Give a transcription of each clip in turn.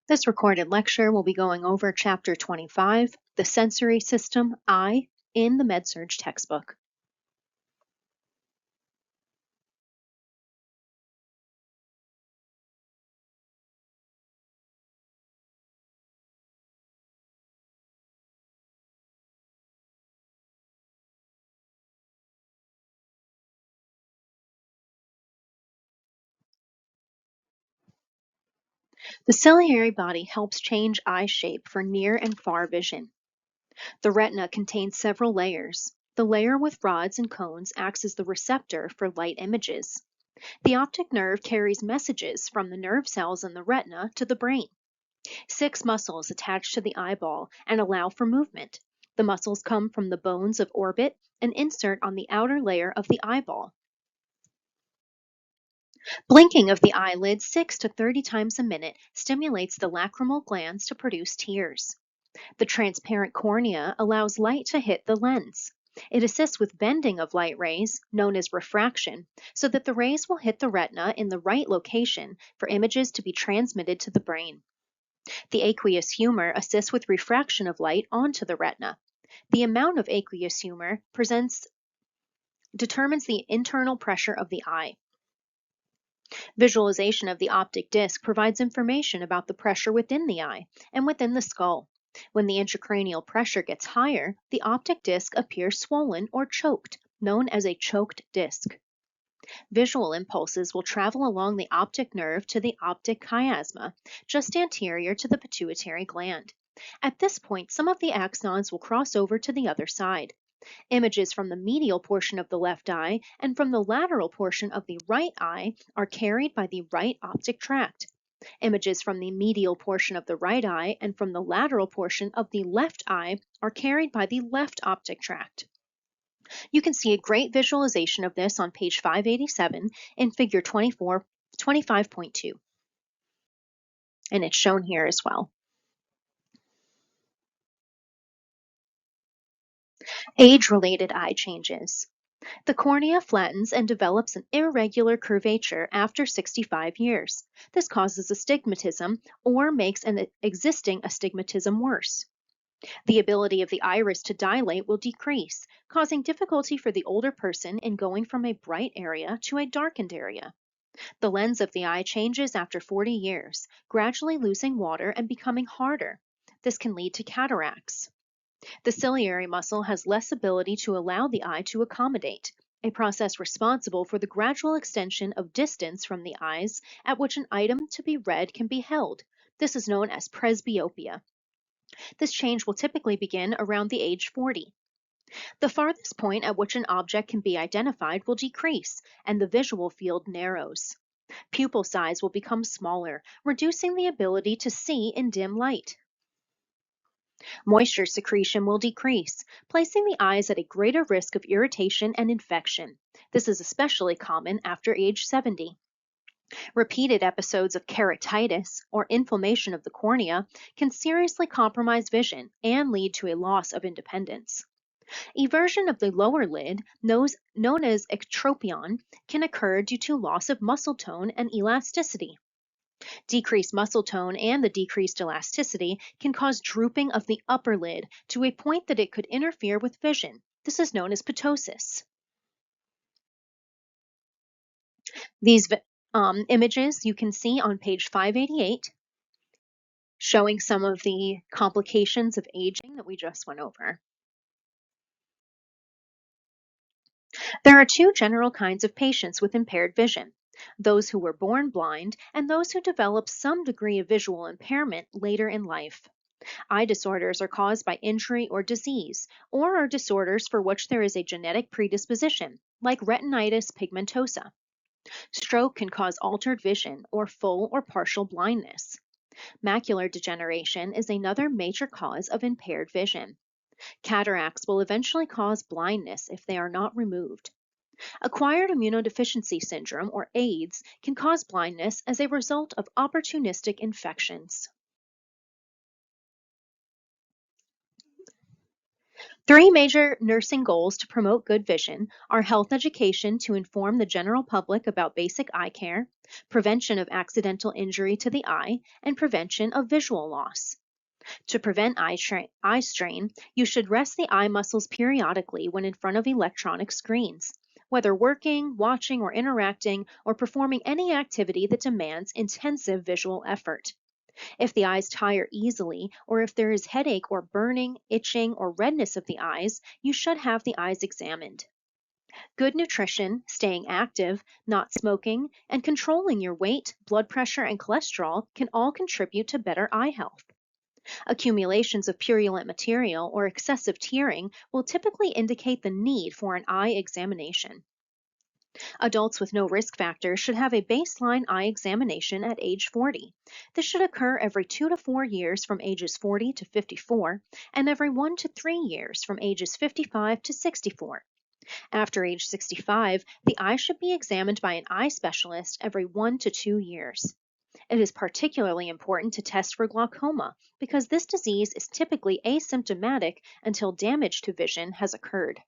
This recorded lecture will be going over Chapter 25, the sensory system, eye, in the MedSurg textbook. The ciliary body helps change eye shape for near and far vision. The retina contains several layers. The layer with rods and cones acts as the receptor for light images. The optic nerve carries messages from the nerve cells in the retina to the brain. 6 muscles attach to the eyeball and allow for movement. The muscles come from the bones of orbit and insert on the outer layer of the eyeball. Blinking of the eyelids 6 to 30 times a minute stimulates the lacrimal glands to produce tears. The transparent cornea allows light to hit the lens. It assists with bending of light rays, known as refraction, so that the rays will hit the retina in the right location for images to be transmitted to the brain. The aqueous humor assists with refraction of light onto the retina. The amount of aqueous humor determines the internal pressure of the eye. Visualization of the optic disc provides information about the pressure within the eye and within the skull. When the intracranial pressure gets higher, the optic disc appears swollen or choked, known as a choked disc. Visual impulses will travel along the optic nerve to the optic chiasma, just anterior to the pituitary gland. At this point, some of the axons will cross over to the other side. Images from the medial portion of the left eye and from the lateral portion of the right eye are carried by the right optic tract. Images from the medial portion of the right eye and from the lateral portion of the left eye are carried by the left optic tract. You can see a great visualization of this on page 587 in figure 25.2. And it's shown here as well. Age-related eye changes. The cornea flattens and develops an irregular curvature after 65 years. This causes astigmatism or makes an existing astigmatism worse. The ability of the iris to dilate will decrease, causing difficulty for the older person in going from a bright area to a darkened area. The lens of the eye changes after 40 years, gradually losing water and becoming harder. This can lead to cataracts. The ciliary muscle has less ability to allow the eye to accommodate, a process responsible for the gradual extension of distance from the eyes at which an item to be read can be held. This is known as presbyopia. This change will typically begin around the age 40. The farthest point at which an object can be identified will decrease, and the visual field narrows. Pupil size will become smaller, reducing the ability to see in dim light. Moisture secretion will decrease, placing the eyes at a greater risk of irritation and infection. This is especially common after age 70. Repeated episodes of keratitis, or inflammation of the cornea, can seriously compromise vision and lead to a loss of independence. Eversion of the lower lid, known as ectropion, can occur due to loss of muscle tone and elasticity. Decreased muscle tone and the decreased elasticity can cause drooping of the upper lid to a point that it could interfere with vision. This is known as ptosis. These images you can see on page 588, showing some of the complications of aging that we just went over. There are 2 general kinds of patients with impaired vision: those who were born blind and those who develop some degree of visual impairment later in life. Eye disorders are caused by injury or disease, or are disorders for which there is a genetic predisposition, like retinitis pigmentosa. Stroke can cause altered vision or full or partial blindness. Macular degeneration is another major cause of impaired vision. Cataracts will eventually cause blindness if they are not removed. Acquired immunodeficiency syndrome, or AIDS, can cause blindness as a result of opportunistic infections. Three major nursing goals to promote good vision are health education to inform the general public about basic eye care, prevention of accidental injury to the eye, and prevention of visual loss. To prevent eye strain, you should rest the eye muscles periodically when in front of electronic screens, whether working, watching, or interacting, or performing any activity that demands intensive visual effort. If the eyes tire easily, or if there is headache or burning, itching, or redness of the eyes, you should have the eyes examined. Good nutrition, staying active, not smoking, and controlling your weight, blood pressure, and cholesterol can all contribute to better eye health. Accumulations of purulent material or excessive tearing will typically indicate the need for an eye examination. Adults with no risk factors should have a baseline eye examination at age 40. This should occur every 2 to 4 years from ages 40 to 54 and every 1 to 3 years from ages 55 to 64. After age 65, the eye should be examined by an eye specialist every 1 to 2 years. It is particularly important to test for glaucoma because this disease is typically asymptomatic until damage to vision has occurred.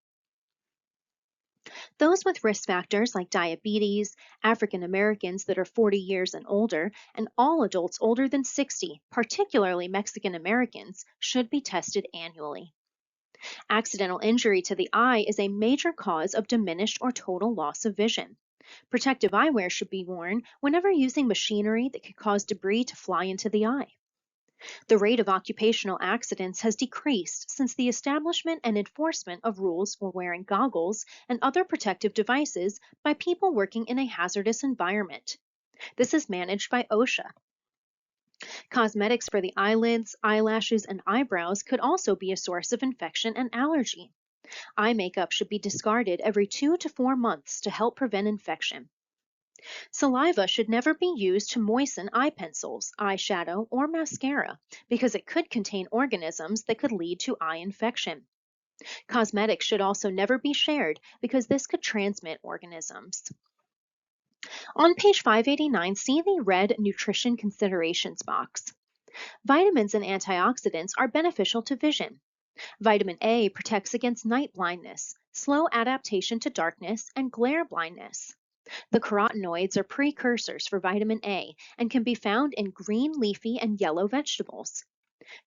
Those with risk factors like diabetes, African Americans that are 40 years and older, and all adults older than 60, particularly Mexican Americans, should be tested annually. Accidental injury to the eye is a major cause of diminished or total loss of vision. Protective eyewear should be worn whenever using machinery that could cause debris to fly into the eye. The rate of occupational accidents has decreased since the establishment and enforcement of rules for wearing goggles and other protective devices by people working in a hazardous environment. This is managed by OSHA. Cosmetics for the eyelids, eyelashes, and eyebrows could also be a source of infection and allergy. Eye makeup should be discarded every 2 to 4 months to help prevent infection. Saliva should never be used to moisten eye pencils, eyeshadow, or mascara because it could contain organisms that could lead to eye infection. Cosmetics should also never be shared because this could transmit organisms. On page 589, see the red nutrition considerations box. Vitamins and antioxidants are beneficial to vision. Vitamin A protects against night blindness, slow adaptation to darkness, and glare blindness. The carotenoids are precursors for vitamin A and can be found in green leafy and yellow vegetables.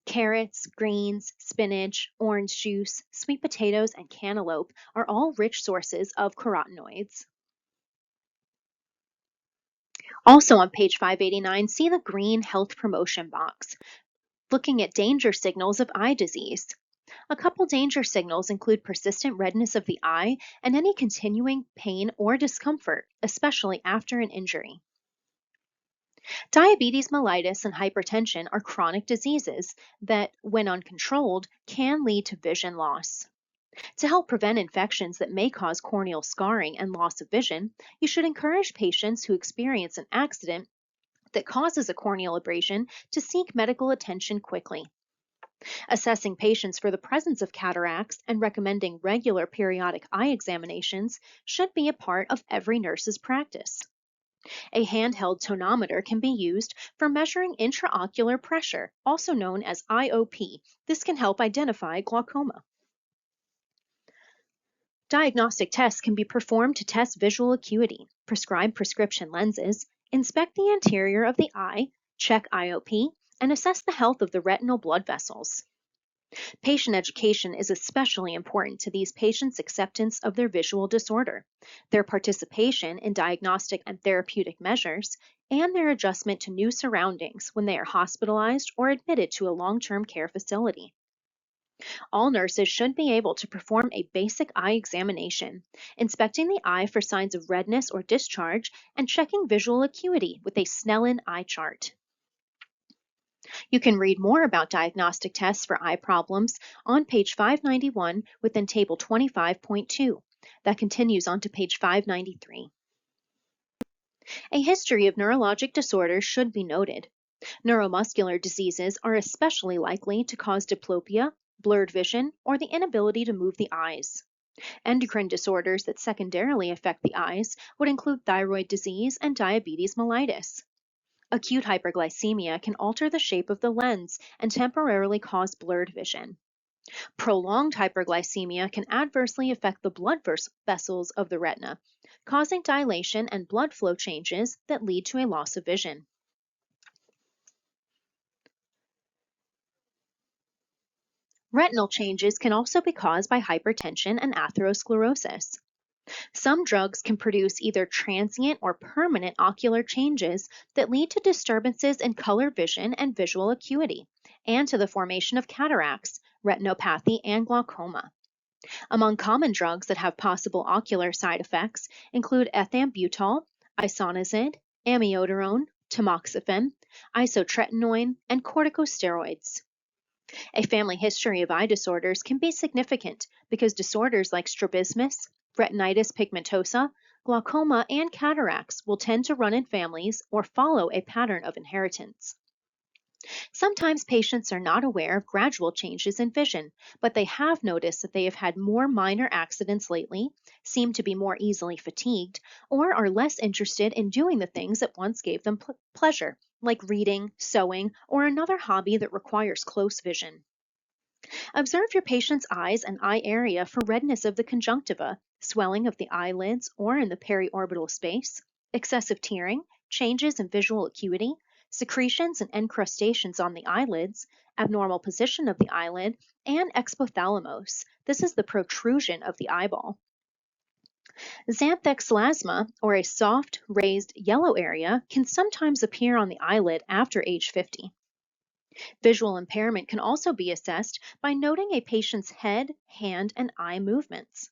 Carrots, greens, spinach, orange juice, sweet potatoes, and cantaloupe are all rich sources of carotenoids. Also on page 589, see the green health promotion box, looking at danger signals of eye disease. A couple danger signals include persistent redness of the eye and any continuing pain or discomfort, especially after an injury. Diabetes mellitus and hypertension are chronic diseases that, when uncontrolled, can lead to vision loss. To help prevent infections that may cause corneal scarring and loss of vision, you should encourage patients who experience an accident that causes a corneal abrasion to seek medical attention quickly. Assessing patients for the presence of cataracts and recommending regular periodic eye examinations should be a part of every nurse's practice. A handheld tonometer can be used for measuring intraocular pressure, also known as IOP. This can help identify glaucoma. Diagnostic tests can be performed to test visual acuity, prescribe prescription lenses, inspect the anterior of the eye, check IOP, and assess the health of the retinal blood vessels. Patient education is especially important to these patients' acceptance of their visual disorder, their participation in diagnostic and therapeutic measures, and their adjustment to new surroundings when they are hospitalized or admitted to a long-term care facility. All nurses should be able to perform a basic eye examination, inspecting the eye for signs of redness or discharge, and checking visual acuity with a Snellen eye chart. You can read more about diagnostic tests for eye problems on page 591 within Table 25.2. That continues on to page 593. A history of neurologic disorders should be noted. Neuromuscular diseases are especially likely to cause diplopia, blurred vision, or the inability to move the eyes. Endocrine disorders that secondarily affect the eyes would include thyroid disease and diabetes mellitus. Acute hyperglycemia can alter the shape of the lens and temporarily cause blurred vision. Prolonged hyperglycemia can adversely affect the blood vessels of the retina, causing dilation and blood flow changes that lead to a loss of vision. Retinal changes can also be caused by hypertension and atherosclerosis. Some drugs can produce either transient or permanent ocular changes that lead to disturbances in color vision and visual acuity, and to the formation of cataracts, retinopathy, and glaucoma. Among common drugs that have possible ocular side effects include ethambutol, isoniazid, amiodarone, tamoxifen, isotretinoin, and corticosteroids. A family history of eye disorders can be significant because disorders like strabismus, retinitis pigmentosa, glaucoma, and cataracts will tend to run in families or follow a pattern of inheritance. Sometimes patients are not aware of gradual changes in vision, but they have noticed that they have had more minor accidents lately, seem to be more easily fatigued, or are less interested in doing the things that once gave them pleasure, like reading, sewing, or another hobby that requires close vision. Observe your patient's eyes and eye area for redness of the conjunctiva, swelling of the eyelids or in the periorbital space, excessive tearing, changes in visual acuity, secretions and encrustations on the eyelids, abnormal position of the eyelid, and exophthalmos. This is the protrusion of the eyeball. Xanthexlasma, or a soft, raised yellow area, can sometimes appear on the eyelid after age 50. Visual impairment can also be assessed by noting a patient's head, hand, and eye movements.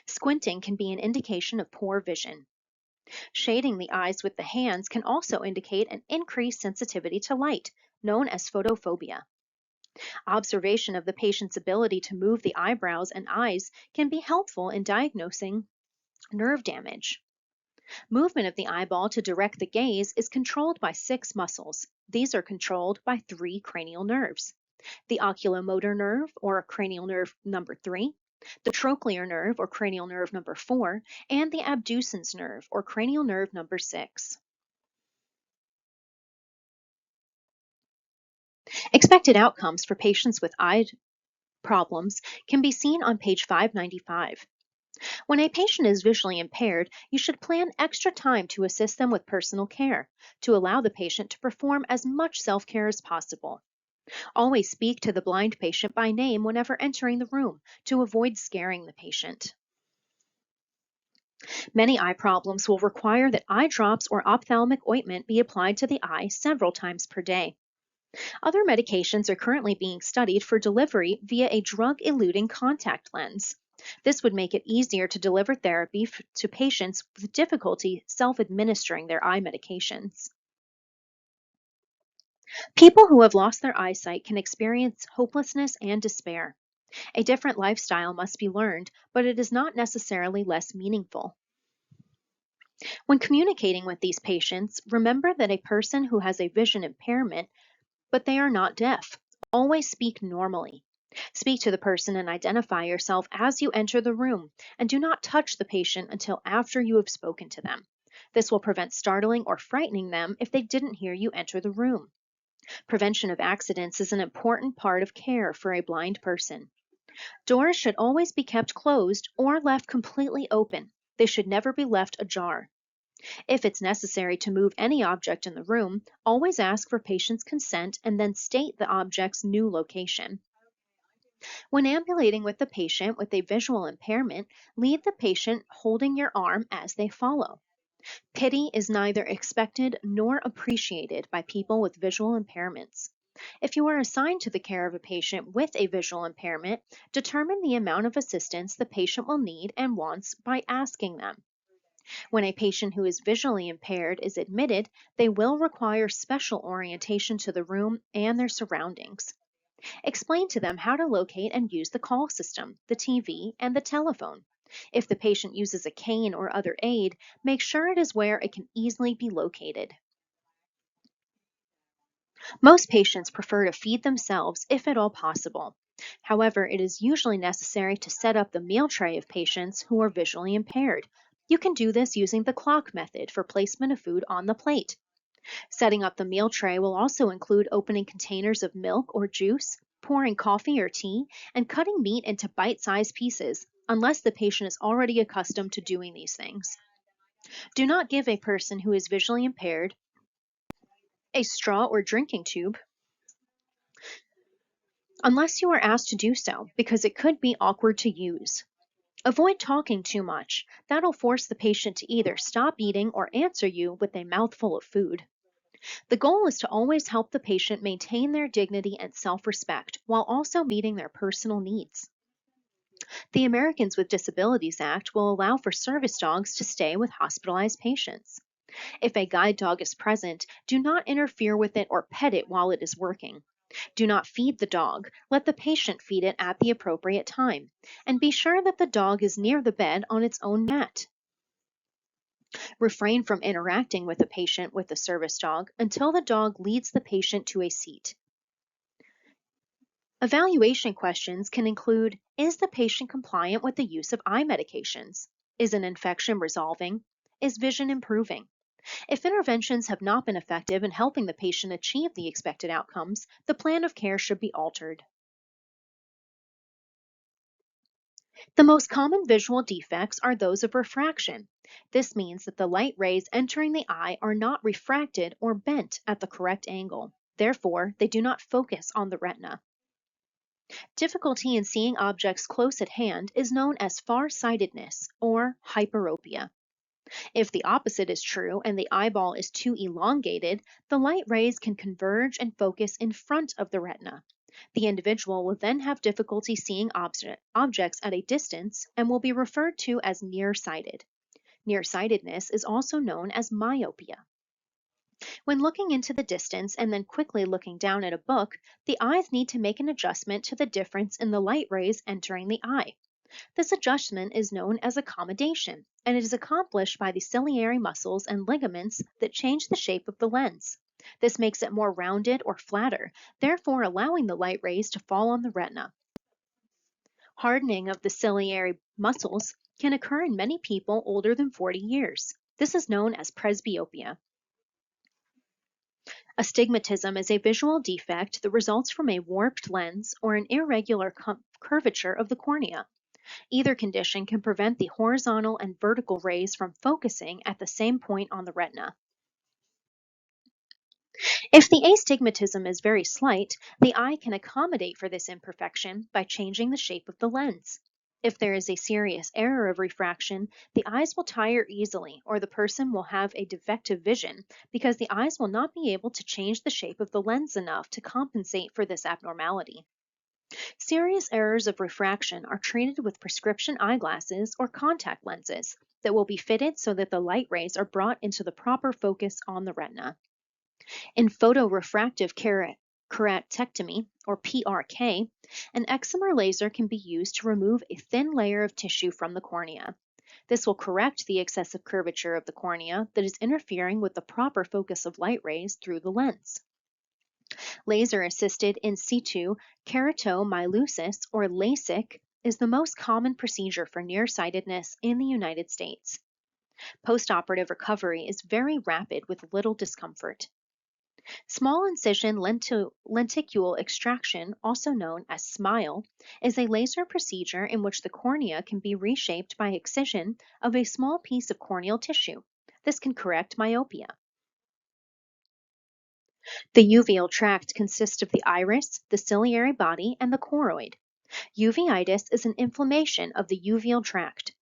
Squinting can be an indication of poor vision. Shading the eyes with the hands can also indicate an increased sensitivity to light, known as photophobia. Observation of the patient's ability to move the eyebrows and eyes can be helpful in diagnosing nerve damage. Movement of the eyeball to direct the gaze is controlled by 6 muscles. These are controlled by 3 cranial nerves: the oculomotor nerve, or cranial nerve number 3, the trochlear nerve, or cranial nerve number 4, and the abducens nerve, or cranial nerve number 6. Expected outcomes for patients with eye problems can be seen on page 595. When a patient is visually impaired, you should plan extra time to assist them with personal care, to allow the patient to perform as much self-care as possible. Always speak to the blind patient by name whenever entering the room to avoid scaring the patient. Many eye problems will require that eye drops or ophthalmic ointment be applied to the eye several times per day. Other medications are currently being studied for delivery via a drug-eluting contact lens. This would make it easier to deliver therapy to patients with difficulty self-administering their eye medications. People who have lost their eyesight can experience hopelessness and despair. A different lifestyle must be learned, but it is not necessarily less meaningful. When communicating with these patients, remember that a person who has a vision impairment, but they are not deaf. Always speak normally. Speak to the person and identify yourself as you enter the room, and do not touch the patient until after you have spoken to them. This will prevent startling or frightening them if they didn't hear you enter the room. Prevention of accidents is an important part of care for a blind person. Doors should always be kept closed or left completely open. They should never be left ajar. If it's necessary to move any object in the room, always ask for patient's consent and then state the object's new location. When ambulating with the patient with a visual impairment, lead the patient holding your arm as they follow. Pity is neither expected nor appreciated by people with visual impairments. If you are assigned to the care of a patient with a visual impairment, determine the amount of assistance the patient will need and wants by asking them. When a patient who is visually impaired is admitted, they will require special orientation to the room and their surroundings. Explain to them how to locate and use the call system, the TV, and the telephone. If the patient uses a cane or other aid, make sure it is where it can easily be located. Most patients prefer to feed themselves if at all possible. However, it is usually necessary to set up the meal tray of patients who are visually impaired. You can do this using the clock method for placement of food on the plate. Setting up the meal tray will also include opening containers of milk or juice, pouring coffee or tea, and cutting meat into bite-sized pieces, unless the patient is already accustomed to doing these things. Do not give a person who is visually impaired a straw or drinking tube unless you are asked to do so, because it could be awkward to use. Avoid talking too much. That'll force the patient to either stop eating or answer you with a mouthful of food. The goal is to always help the patient maintain their dignity and self-respect while also meeting their personal needs. The Americans with Disabilities Act will allow for service dogs to stay with hospitalized patients. If a guide dog is present, do not interfere with it or pet it while it is working. Do not feed the dog. Let the patient feed it at the appropriate time. And be sure that the dog is near the bed on its own mat. Refrain from interacting with the patient with the service dog until the dog leads the patient to a seat. Evaluation questions can include, is the patient compliant with the use of eye medications? Is an infection resolving? Is vision improving? If interventions have not been effective in helping the patient achieve the expected outcomes, the plan of care should be altered. The most common visual defects are those of refraction. This means that the light rays entering the eye are not refracted or bent at the correct angle. Therefore, they do not focus on the retina. Difficulty in seeing objects close at hand is known as farsightedness or hyperopia. If the opposite is true and the eyeball is too elongated, the light rays can converge and focus in front of the retina. The individual will then have difficulty seeing objects at a distance and will be referred to as nearsighted. Nearsightedness is also known as myopia. When looking into the distance and then quickly looking down at a book, the eyes need to make an adjustment to the difference in the light rays entering the eye. This adjustment is known as accommodation, and it is accomplished by the ciliary muscles and ligaments that change the shape of the lens. This makes it more rounded or flatter, therefore allowing the light rays to fall on the retina. Hardening of the ciliary muscles can occur in many people older than 40 years. This is known as presbyopia. Astigmatism is a visual defect that results from a warped lens or an irregular curvature of the cornea. Either condition can prevent the horizontal and vertical rays from focusing at the same point on the retina. If the astigmatism is very slight, the eye can accommodate for this imperfection by changing the shape of the lens. If there is a serious error of refraction, the eyes will tire easily, or the person will have a defective vision because the eyes will not be able to change the shape of the lens enough to compensate for this abnormality. Serious errors of refraction are treated with prescription eyeglasses or contact lenses that will be fitted so that the light rays are brought into the proper focus on the retina. In photorefractive keratectomy, or PRK, an excimer laser can be used to remove a thin layer of tissue from the cornea. This will correct the excessive curvature of the cornea that is interfering with the proper focus of light rays through the lens. Laser-assisted in situ keratomylosis, or LASIK, is the most common procedure for nearsightedness in the United States. Postoperative recovery is very rapid with little discomfort. Small incision lenticule extraction, also known as SMILE, is a laser procedure in which the cornea can be reshaped by excision of a small piece of corneal tissue. This can correct myopia. The uveal tract consists of the iris, the ciliary body, and the choroid. Uveitis is an inflammation of the uveal tract.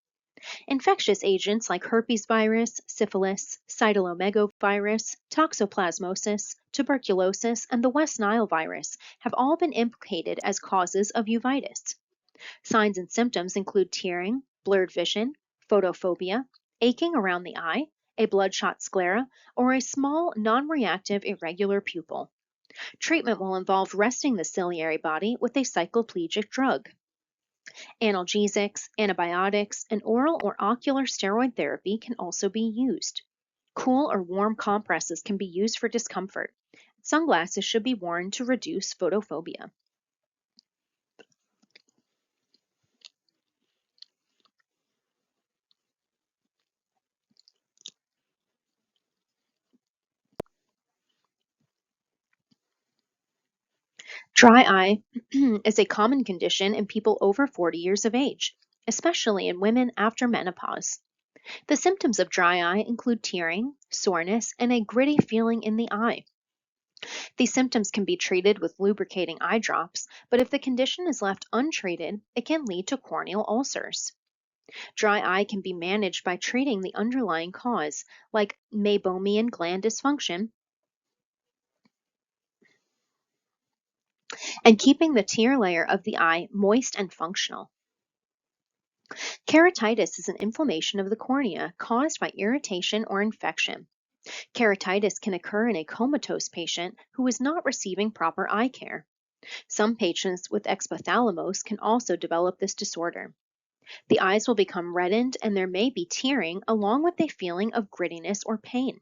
Infectious agents like herpes virus, syphilis, cytomegalovirus, toxoplasmosis, tuberculosis, and the West Nile virus have all been implicated as causes of uveitis. Signs and symptoms include tearing, blurred vision, photophobia, aching around the eye, a bloodshot sclera, or a small, non-reactive irregular pupil. Treatment will involve resting the ciliary body with a cycloplegic drug. Analgesics, antibiotics, and oral or ocular steroid therapy can also be used. Cool or warm compresses can be used for discomfort. Sunglasses should be worn to reduce photophobia. Dry eye is a common condition in people over 40 years of age, especially in women after menopause. The symptoms of dry eye include tearing, soreness, and a gritty feeling in the eye. These symptoms can be treated with lubricating eye drops, but if the condition is left untreated, it can lead to corneal ulcers. Dry eye can be managed by treating the underlying cause, like meibomian gland dysfunction, and keeping the tear layer of the eye moist and functional. Keratitis is an inflammation of the cornea caused by irritation or infection. Keratitis can occur in a comatose patient who is not receiving proper eye care. Some patients with exophthalmos can also develop this disorder. The eyes will become reddened and there may be tearing along with a feeling of grittiness or pain.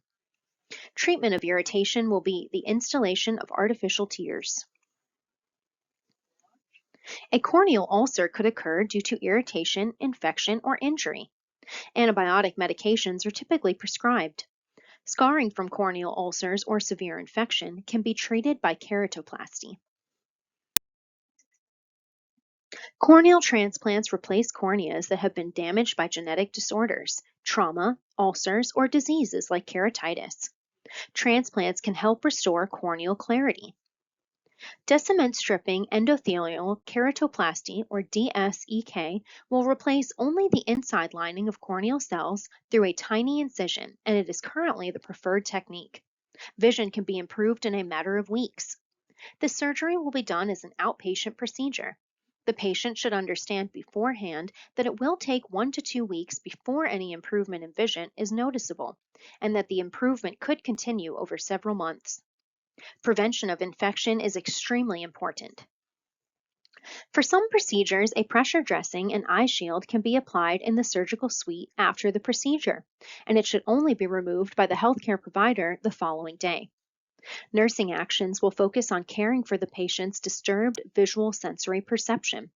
Treatment of irritation will be the installation of artificial tears. A corneal ulcer could occur due to irritation, infection, or injury. Antibiotic medications are typically prescribed. Scarring from corneal ulcers or severe infection can be treated by keratoplasty. Corneal transplants replace corneas that have been damaged by genetic disorders, trauma, ulcers, or diseases like keratitis. Transplants can help restore corneal clarity. Descement stripping endothelial keratoplasty, or DSEK, will replace only the inside lining of corneal cells through a tiny incision, and it is currently the preferred technique. Vision can be improved in a matter of weeks. This surgery will be done as an outpatient procedure. The patient should understand beforehand that it will take 1 to 2 weeks before any improvement in vision is noticeable, and that the improvement could continue over several months. Prevention of infection is extremely important. For some procedures, a pressure dressing and eye shield can be applied in the surgical suite after the procedure, and it should only be removed by the healthcare provider the following day. Nursing actions will focus on caring for the patient's disturbed visual sensory perception.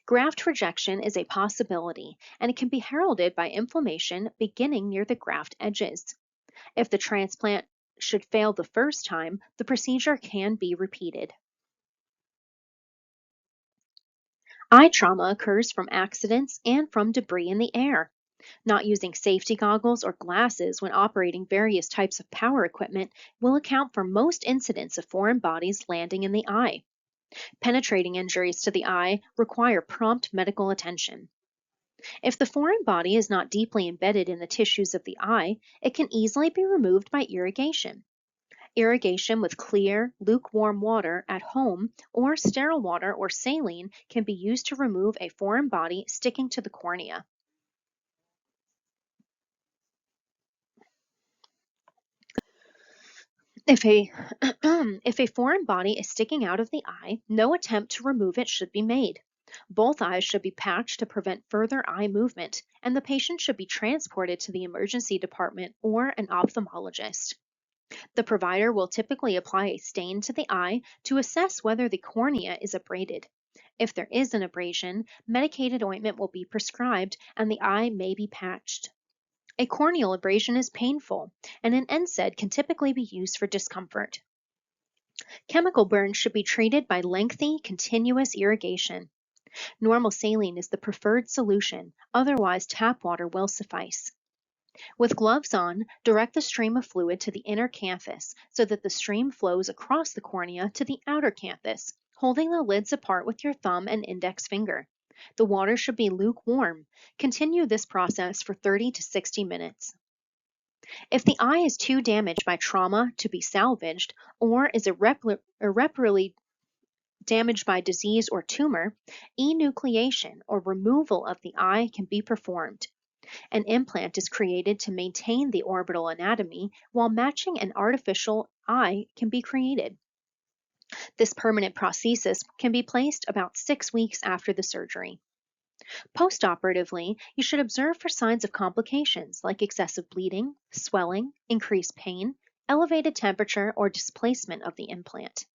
Graft rejection is a possibility, and it can be heralded by inflammation beginning near the graft edges. If the transplant should fail the first time, the procedure can be repeated. Eye trauma occurs from accidents and from debris in the air. Not using safety goggles or glasses when operating various types of power equipment will account for most incidents of foreign bodies landing in the eye. Penetrating injuries to the eye require prompt medical attention. If the foreign body is not deeply embedded in the tissues of the eye, it can easily be removed by irrigation. Irrigation with clear, lukewarm water at home or sterile water or saline can be used to remove a foreign body sticking to the cornea. If a, if a foreign body is sticking out of the eye, no attempt to remove it should be made. Both eyes should be patched to prevent further eye movement, and the patient should be transported to the emergency department or an ophthalmologist. The provider will typically apply a stain to the eye to assess whether the cornea is abraded. If there is an abrasion, medicated ointment will be prescribed and the eye may be patched. A corneal abrasion is painful, and an NSAID can typically be used for discomfort. Chemical burns should be treated by lengthy, continuous irrigation. Normal saline is the preferred solution, otherwise tap water will suffice. With gloves on, direct the stream of fluid to the inner canthus so that the stream flows across the cornea to the outer canthus, holding the lids apart with your thumb and index finger. The water should be lukewarm. Continue this process for 30 to 60 minutes. If the eye is too damaged by trauma to be salvaged or is irreparably damaged by disease or tumor, enucleation or removal of the eye can be performed. An implant is created to maintain the orbital anatomy while matching an artificial eye can be created. This permanent prosthesis can be placed about 6 weeks after the surgery. Postoperatively, you should observe for signs of complications like excessive bleeding, swelling, increased pain, elevated temperature, or displacement of the implant.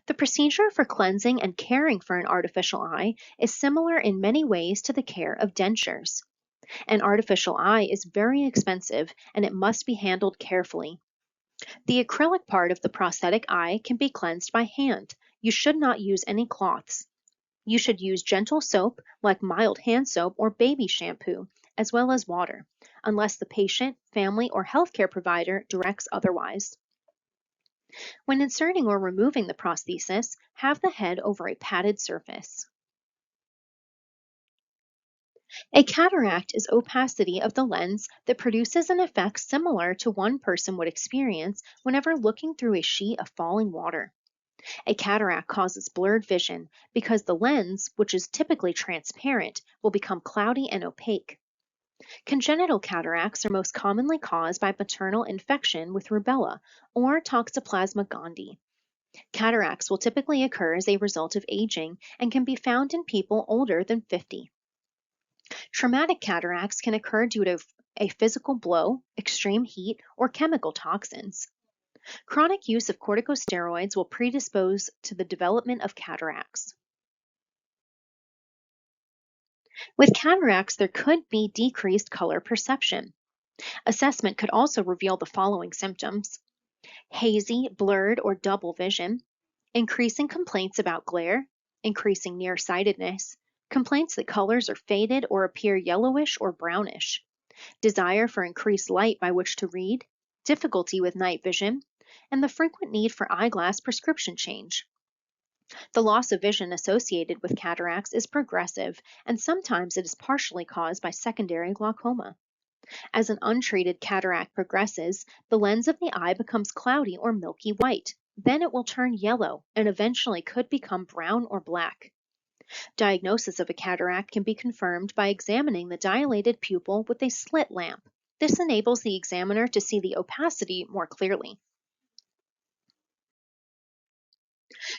The procedure for cleansing and caring for an artificial eye is similar in many ways to the care of dentures. An artificial eye is very expensive and it must be handled carefully. The acrylic part of the prosthetic eye can be cleansed by hand You should not use any cloths. You should use gentle soap like mild hand soap or baby shampoo, as well as water, unless the patient, family, or healthcare provider directs otherwise. When inserting or removing the prosthesis, have the head over a padded surface. A cataract is opacity of the lens that produces an effect similar to one person would experience whenever looking through a sheet of falling water. A cataract causes blurred vision because the lens, which is typically transparent, will become cloudy and opaque. Congenital cataracts are most commonly caused by maternal infection with rubella or Toxoplasma gondii. Cataracts will typically occur as a result of aging and can be found in people older than 50. Traumatic cataracts can occur due to a physical blow, extreme heat, or chemical toxins. Chronic use of corticosteroids will predispose to the development of cataracts. With cataracts, there could be decreased color perception. Assessment could also reveal the following symptoms: hazy, blurred, or double vision, increasing complaints about glare, increasing nearsightedness, complaints that colors are faded or appear yellowish or brownish, desire for increased light by which to read, difficulty with night vision, and the frequent need for eyeglass prescription change. The loss of vision associated with cataracts is progressive, and sometimes it is partially caused by secondary glaucoma. As an untreated cataract progresses, the lens of the eye becomes cloudy or milky white. Then it will turn yellow and eventually could become brown or black. Diagnosis of a cataract can be confirmed by examining the dilated pupil with a slit lamp. This enables the examiner to see the opacity more clearly.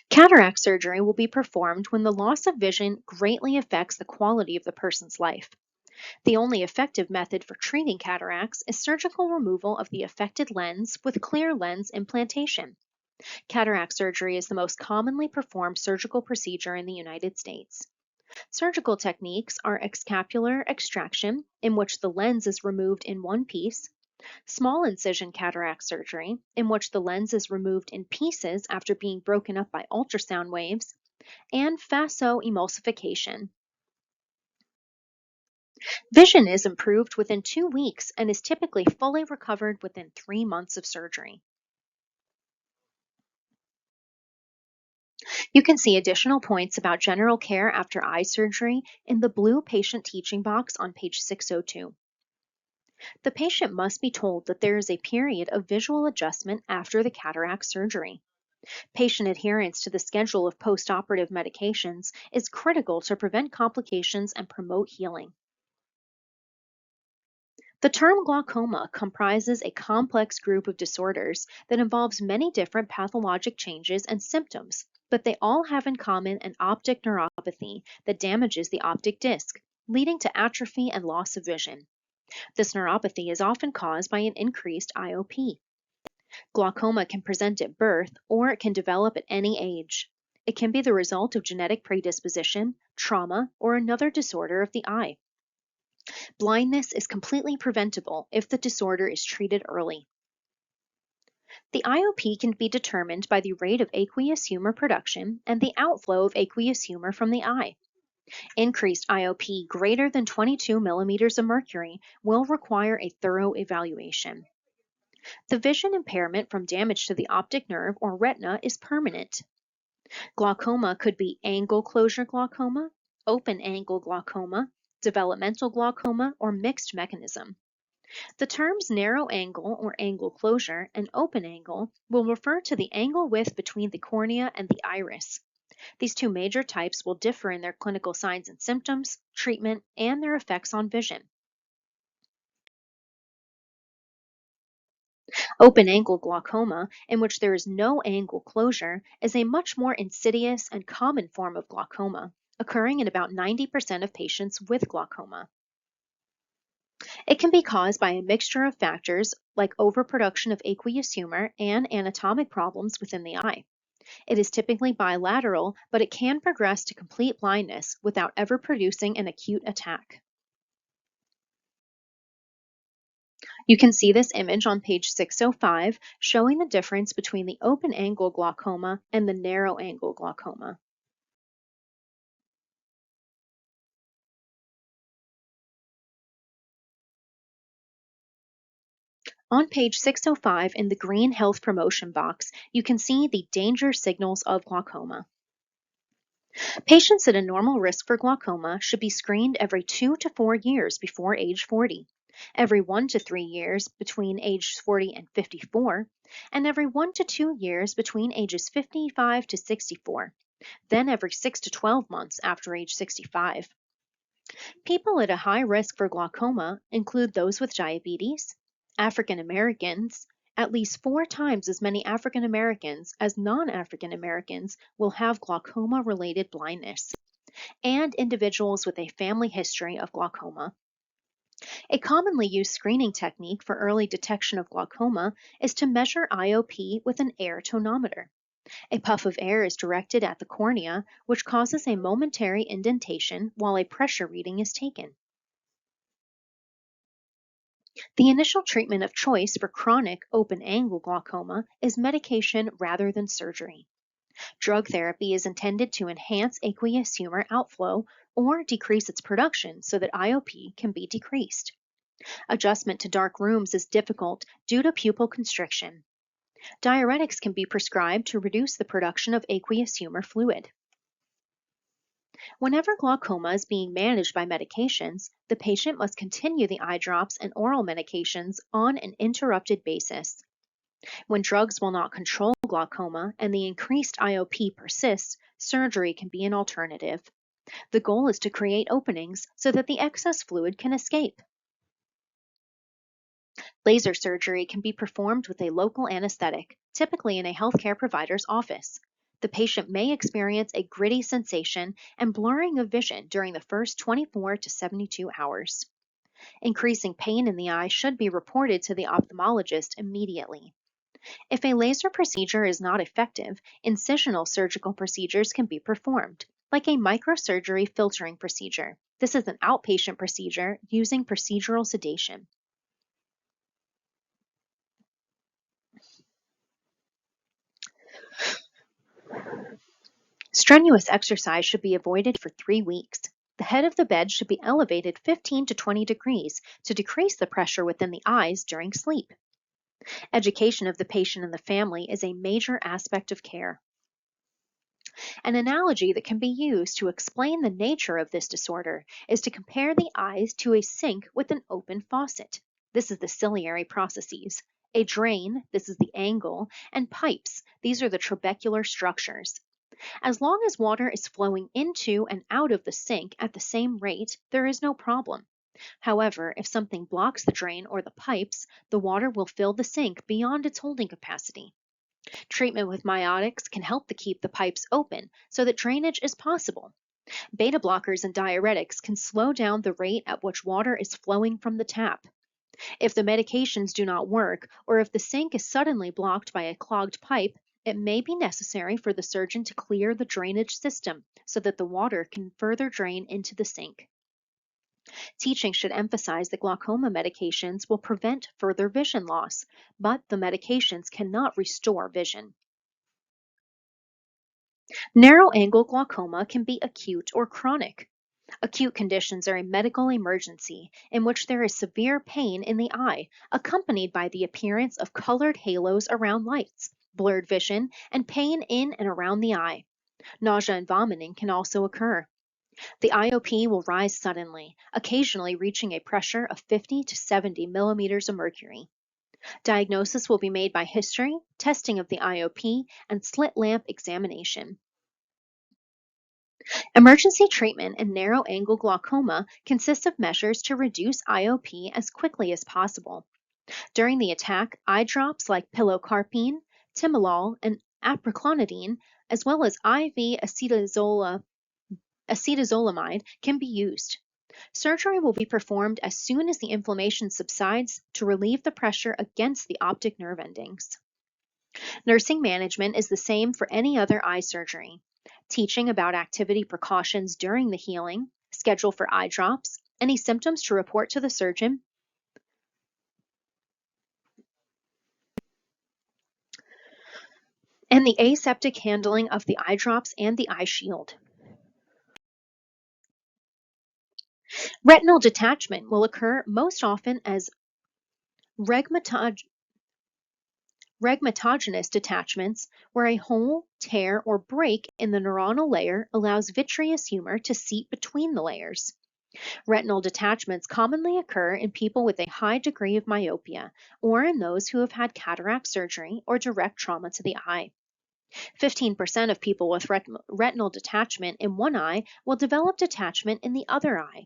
Cataract surgery will be performed when the loss of vision greatly affects the quality of the person's life. The only effective method for treating cataracts is surgical removal of the affected lens with clear lens implantation. Cataract surgery is the most commonly performed surgical procedure in the United States. Surgical techniques are excapular extraction, in which the lens is removed in one piece, small incision cataract surgery, in which the lens is removed in pieces after being broken up by ultrasound waves, and phacoemulsification. Vision is improved within 2 weeks and is typically fully recovered within 3 months of surgery. You can see additional points about general care after eye surgery in the blue patient teaching box on page 602. The patient must be told that there is a period of visual adjustment after the cataract surgery. Patient adherence to the schedule of postoperative medications is critical to prevent complications and promote healing. The term glaucoma comprises a complex group of disorders that involves many different pathologic changes and symptoms, but they all have in common an optic neuropathy that damages the optic disc, leading to atrophy and loss of vision. This neuropathy is often caused by an increased IOP. Glaucoma can present at birth or it can develop at any age. It can be the result of genetic predisposition, trauma, or another disorder of the eye. Blindness is completely preventable if the disorder is treated early. The IOP can be determined by the rate of aqueous humor production and the outflow of aqueous humor from the eye. Increased IOP greater than 22 millimeters of mercury will require a thorough evaluation. The vision impairment from damage to the optic nerve or retina is permanent. Glaucoma could be angle closure glaucoma, open angle glaucoma, developmental glaucoma, or mixed mechanism. The terms narrow angle or angle closure and open angle will refer to the angle width between the cornea and the iris. These two major types will differ in their clinical signs and symptoms, treatment, and their effects on vision. Open angle glaucoma, in which there is no angle closure, is a much more insidious and common form of glaucoma, occurring in about 90% of patients with glaucoma. It can be caused by a mixture of factors like overproduction of aqueous humor and anatomic problems within the eye. It is typically bilateral, but it can progress to complete blindness without ever producing an acute attack. You can see this image on page 605 showing the difference between the open angle glaucoma and the narrow angle glaucoma. On page 605 in the green health promotion box, you can see the danger signals of glaucoma. Patients at a normal risk for glaucoma should be screened every 2 to 4 years before age 40, every 1 to 3 years between age 40 and 54, and every 1 to 2 years between ages 55 to 64, then every 6 to 12 months after age 65. People at a high risk for glaucoma include those with diabetes, African Americans. At least 4 times as many African Americans as non African Americans will have glaucoma related blindness, and individuals with a family history of glaucoma. A commonly used screening technique for early detection of glaucoma is to measure IOP with an air tonometer. A puff of air is directed at the cornea, which causes a momentary indentation while a pressure reading is taken. The initial treatment of choice for chronic open-angle glaucoma is medication rather than surgery. Drug therapy is intended to enhance aqueous humor outflow or decrease its production so that IOP can be decreased. Adjustment to dark rooms is difficult due to pupil constriction. Diuretics can be prescribed to reduce the production of aqueous humor fluid. Whenever glaucoma is being managed by medications, the patient must continue the eye drops and oral medications on an interrupted basis. When drugs will not control glaucoma and the increased IOP persists, surgery can be an alternative. The goal is to create openings so that the excess fluid can escape. Laser surgery can be performed with a local anesthetic, typically in a healthcare provider's office. The patient may experience a gritty sensation and blurring of vision during the first 24 to 72 hours. Increasing pain in the eye should be reported to the ophthalmologist immediately. If a laser procedure is not effective, incisional surgical procedures can be performed, like a microsurgery filtering procedure. This is an outpatient procedure using procedural sedation. Strenuous exercise should be avoided for 3 weeks. The head of the bed should be elevated 15 to 20 degrees to decrease the pressure within the eyes during sleep. Education of the patient and the family is a major aspect of care. An analogy that can be used to explain the nature of this disorder is to compare the eyes to a sink with an open faucet. This is the ciliary processes. A drain, this is the angle, and pipes, these are the trabecular structures. As long as water is flowing into and out of the sink at the same rate, there is no problem. However, if something blocks the drain or the pipes, the water will fill the sink beyond its holding capacity. Treatment with miotics can help to keep the pipes open so that drainage is possible. Beta blockers and diuretics can slow down the rate at which water is flowing from the tap. If the medications do not work, or if the sink is suddenly blocked by a clogged pipe, it may be necessary for the surgeon to clear the drainage system so that the water can further drain into the sink. Teaching should emphasize that glaucoma medications will prevent further vision loss, but the medications cannot restore vision. Narrow angle glaucoma can be acute or chronic. Acute conditions are a medical emergency in which there is severe pain in the eye, accompanied by the appearance of colored halos around lights, blurred vision, and pain in and around the eye. Nausea and vomiting can also occur. The IOP will rise suddenly, occasionally reaching a pressure of 50 to 70 millimeters of mercury. Diagnosis will be made by history, testing of the IOP, and slit lamp examination. Emergency treatment in narrow angle glaucoma consists of measures to reduce IOP as quickly as possible. During the attack, eye drops like pilocarpine, timolol, and aproclonidine, as well as IV acetazolamide can be used. Surgery will be performed as soon as the inflammation subsides to relieve the pressure against the optic nerve endings. Nursing management is the same for any other eye surgery. Teaching about activity precautions during the healing, schedule for eye drops, any symptoms to report to the surgeon, and the aseptic handling of the eye drops and the eye shield. Retinal detachment will occur most often as rhegmatogenous detachments, where a hole, tear, or break in the neuronal layer allows vitreous humor to seep between the layers. Retinal detachments commonly occur in people with a high degree of myopia or in those who have had cataract surgery or direct trauma to the eye. 15% of people with retinal detachment in one eye will develop detachment in the other eye.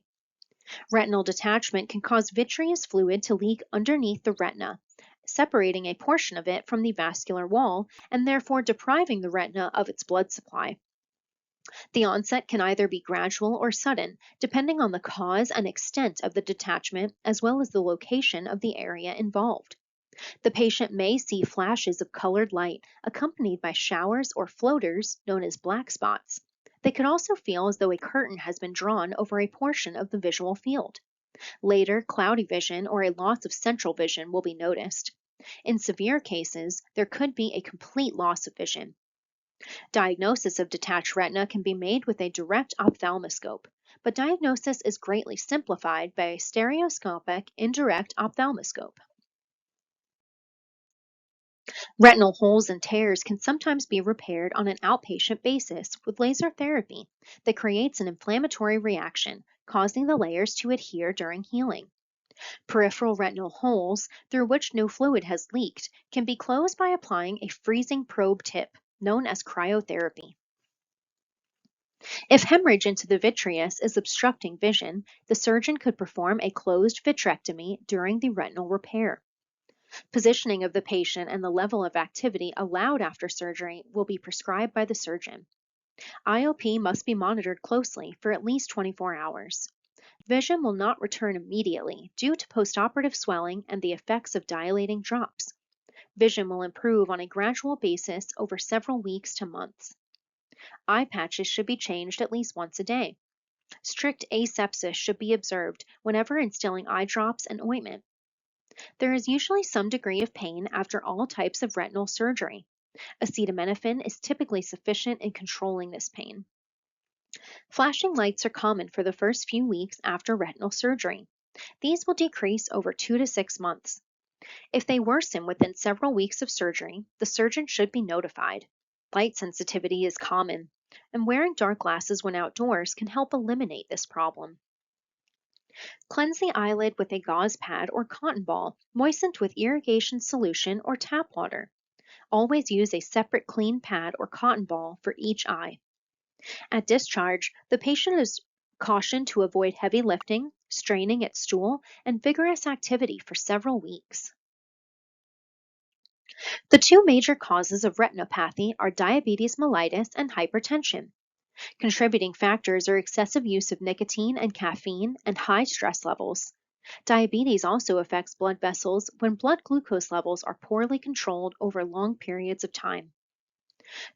Retinal detachment can cause vitreous fluid to leak underneath the retina, separating a portion of it from the vascular wall and therefore depriving the retina of its blood supply. The onset can either be gradual or sudden, depending on the cause and extent of the detachment, as well as the location of the area involved. The patient may see flashes of colored light accompanied by showers or floaters known as black spots. They could also feel as though a curtain has been drawn over a portion of the visual field. Later, cloudy vision or a loss of central vision will be noticed. In severe cases, there could be a complete loss of vision. Diagnosis of detached retina can be made with a direct ophthalmoscope, but diagnosis is greatly simplified by a stereoscopic indirect ophthalmoscope. Retinal holes and tears can sometimes be repaired on an outpatient basis with laser therapy that creates an inflammatory reaction, causing the layers to adhere during healing. Peripheral retinal holes, through which no fluid has leaked, can be closed by applying a freezing probe tip, known as cryotherapy. If hemorrhage into the vitreous is obstructing vision, the surgeon could perform a closed vitrectomy during the retinal repair. Positioning of the patient and the level of activity allowed after surgery will be prescribed by the surgeon. IOP must be monitored closely for at least 24 hours. Vision will not return immediately due to postoperative swelling and the effects of dilating drops. Vision will improve on a gradual basis over several weeks to months. Eye patches should be changed at least once a day. Strict asepsis should be observed whenever instilling eye drops and ointment. There is usually some degree of pain after all types of retinal surgery. Acetaminophen is typically sufficient in controlling this pain. Flashing lights are common for the first few weeks after retinal surgery. These will decrease over 2 to 6 months. If they worsen within several weeks of surgery, the surgeon should be notified. Light sensitivity is common, and wearing dark glasses when outdoors can help eliminate this problem. Cleanse the eyelid with a gauze pad or cotton ball moistened with irrigation solution or tap water. Always use a separate clean pad or cotton ball for each eye. At discharge, the patient is cautioned to avoid heavy lifting, straining at stool, and vigorous activity for several weeks. The two major causes of retinopathy are diabetes mellitus and hypertension. Contributing factors are excessive use of nicotine and caffeine and high stress levels. Diabetes also affects blood vessels when blood glucose levels are poorly controlled over long periods of time.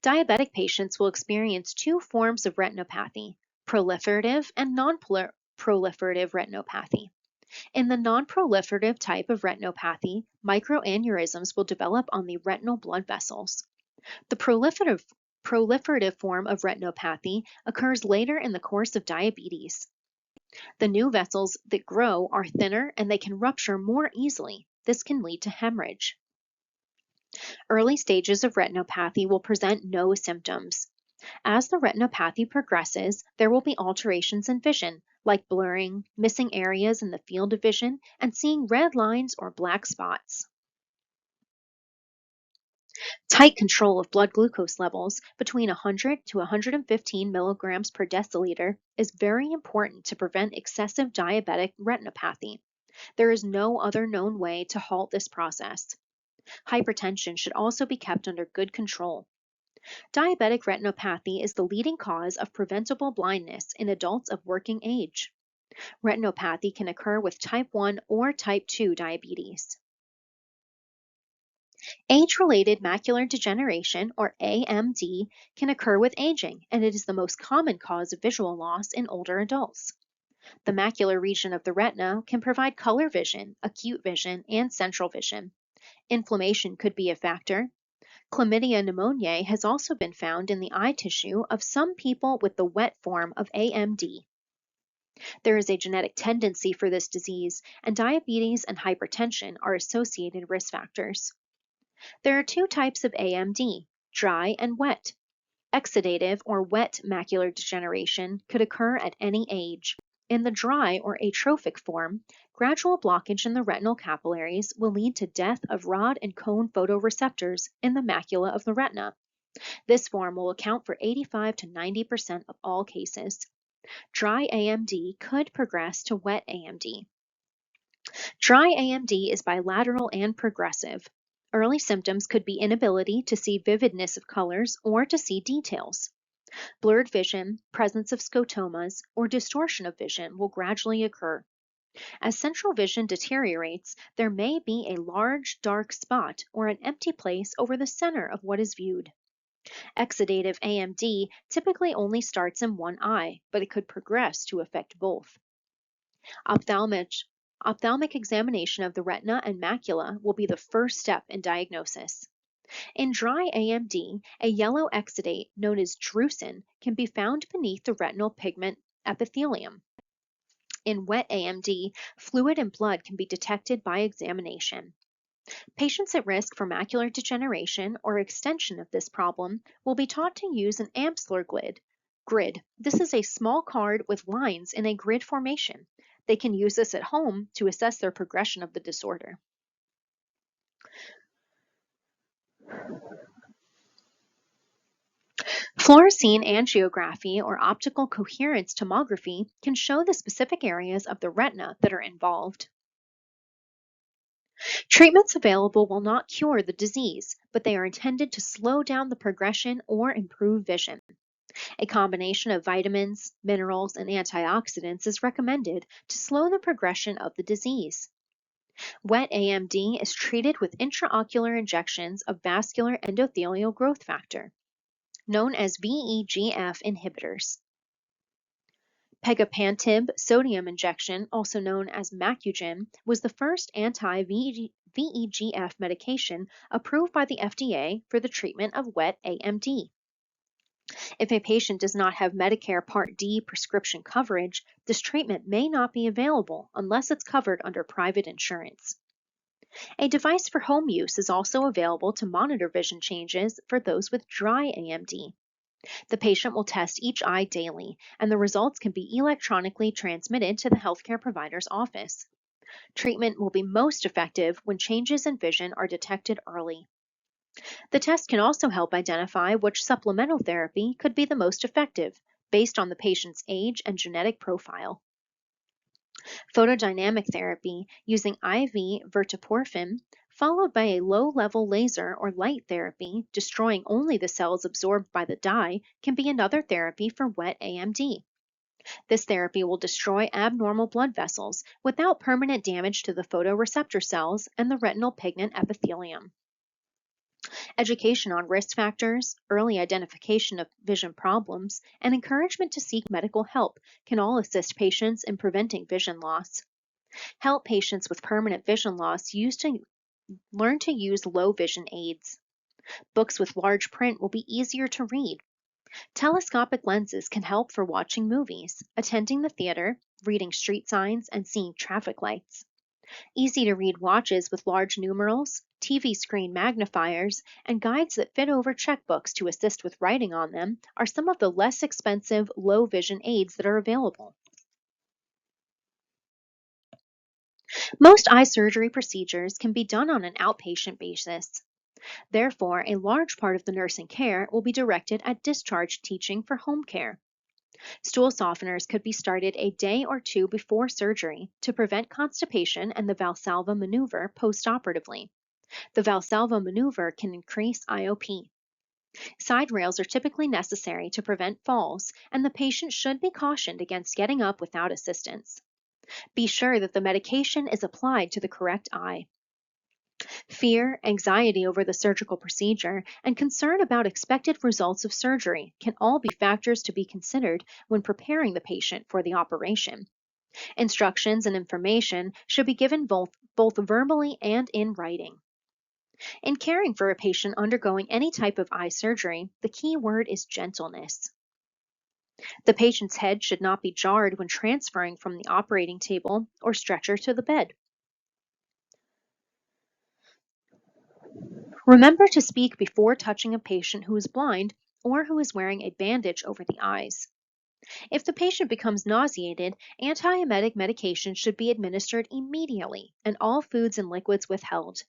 Diabetic patients will experience two forms of retinopathy, proliferative and non-proliferative retinopathy. In the non-proliferative type of retinopathy, microaneurysms will develop on the retinal blood vessels. The proliferative form of retinopathy occurs later in the course of diabetes. The new vessels that grow are thinner and they can rupture more easily. This can lead to hemorrhage. Early stages of retinopathy will present no symptoms. As the retinopathy progresses, there will be alterations in vision, like blurring, missing areas in the field of vision, and seeing red lines or black spots. Tight control of blood glucose levels between 100 to 115 milligrams per deciliter is very important to prevent excessive diabetic retinopathy. There is no other known way to halt this process. Hypertension should also be kept under good control. Diabetic retinopathy is the leading cause of preventable blindness in adults of working age. Retinopathy can occur with type 1 or type 2 diabetes. Age-related macular degeneration, or AMD, can occur with aging, and it is the most common cause of visual loss in older adults. The macular region of the retina can provide color vision, acute vision, and central vision. Inflammation could be a factor. Chlamydia pneumoniae has also been found in the eye tissue of some people with the wet form of AMD. There is a genetic tendency for this disease, and diabetes and hypertension are associated risk factors. There are two types of AMD, dry and wet. Exudative or wet macular degeneration could occur at any age. In the dry or atrophic form, gradual blockage in the retinal capillaries will lead to death of rod and cone photoreceptors in the macula of the retina. This form will account for 85 to 90% of all cases. Dry AMD could progress to wet AMD. Dry AMD is bilateral and progressive. Early symptoms could be inability to see vividness of colors or to see details. Blurred vision, presence of scotomas, or distortion of vision will gradually occur. As central vision deteriorates, there may be a large dark spot or an empty place over the center of what is viewed. Exudative AMD typically only starts in one eye, but it could progress to affect both. Ophthalmic examination of the retina and macula will be the first step in diagnosis. In dry AMD, a yellow exudate known as drusen can be found beneath the retinal pigment epithelium. In wet AMD, fluid and blood can be detected by examination. Patients at risk for macular degeneration or extension of this problem will be taught to use an Amsler grid. This is a small card with lines in a grid formation. They can use this at home to assess their progression of the disorder. Fluorescein angiography or optical coherence tomography can show the specific areas of the retina that are involved. Treatments available will not cure the disease, but they are intended to slow down the progression or improve vision. A combination of vitamins, minerals, and antioxidants is recommended to slow the progression of the disease. Wet AMD is treated with intraocular injections of vascular endothelial growth factor, known as VEGF inhibitors. Pegapantib sodium injection, also known as Macugen, was the first anti-VEGF medication approved by the FDA for the treatment of wet AMD. If a patient does not have Medicare Part D prescription coverage, this treatment may not be available unless it's covered under private insurance. A device for home use is also available to monitor vision changes for those with dry AMD. The patient will test each eye daily, and the results can be electronically transmitted to the healthcare provider's office. Treatment will be most effective when changes in vision are detected early. The test can also help identify which supplemental therapy could be the most effective, based on the patient's age and genetic profile. Photodynamic therapy using IV verteporfin, followed by a low-level laser or light therapy, destroying only the cells absorbed by the dye, can be another therapy for wet AMD. This therapy will destroy abnormal blood vessels without permanent damage to the photoreceptor cells and the retinal pigment epithelium. Education on risk factors, early identification of vision problems, and encouragement to seek medical help can all assist patients in preventing vision loss. Help patients with permanent vision loss learn to use low vision aids. Books with large print will be easier to read. Telescopic lenses can help for watching movies, attending the theater, reading street signs, and seeing traffic lights. Easy-to-read watches with large numerals, TV screen magnifiers, and guides that fit over checkbooks to assist with writing on them are some of the less expensive low-vision aids that are available. Most eye surgery procedures can be done on an outpatient basis. Therefore, a large part of the nursing care will be directed at discharge teaching for home care. Stool softeners could be started a day or two before surgery to prevent constipation and the Valsalva maneuver postoperatively. The Valsalva maneuver can increase IOP. Side rails are typically necessary to prevent falls, and the patient should be cautioned against getting up without assistance. Be sure that the medication is applied to the correct eye. Fear, anxiety over the surgical procedure, and concern about expected results of surgery can all be factors to be considered when preparing the patient for the operation. Instructions and information should be given both verbally and in writing. In caring for a patient undergoing any type of eye surgery, the key word is gentleness. The patient's head should not be jarred when transferring from the operating table or stretcher to the bed. Remember to speak before touching a patient who is blind or who is wearing a bandage over the eyes. If the patient becomes nauseated, antiemetic medication should be administered immediately and all foods and liquids withheld.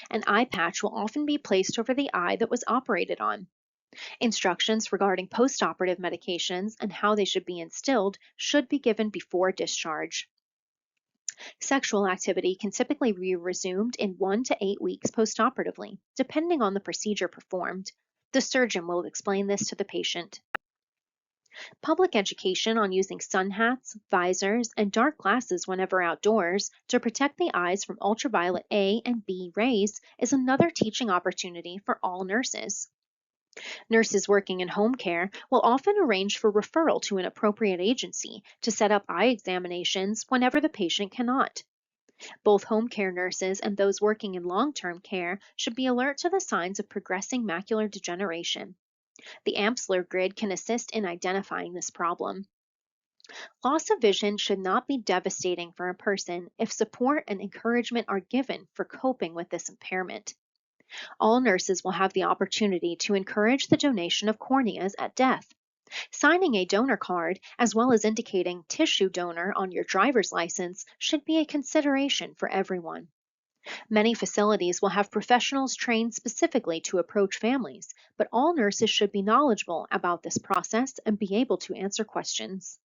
An eye patch will often be placed over the eye that was operated on. Instructions regarding postoperative medications and how they should be instilled should be given before discharge. Sexual activity can typically be resumed in 1 to 8 weeks postoperatively, depending on the procedure performed. The surgeon will explain this to the patient. Public education on using sun hats, visors, and dark glasses whenever outdoors to protect the eyes from ultraviolet A and B rays is another teaching opportunity for all nurses. Nurses working in home care will often arrange for referral to an appropriate agency to set up eye examinations whenever the patient cannot. Both home care nurses and those working in long-term care should be alert to the signs of progressing macular degeneration. The Amsler grid can assist in identifying this problem. Loss of vision should not be devastating for a person if support and encouragement are given for coping with this impairment. All nurses will have the opportunity to encourage the donation of corneas at death. Signing a donor card, as well as indicating tissue donor on your driver's license, should be a consideration for everyone. Many facilities will have professionals trained specifically to approach families, but all nurses should be knowledgeable about this process and be able to answer questions.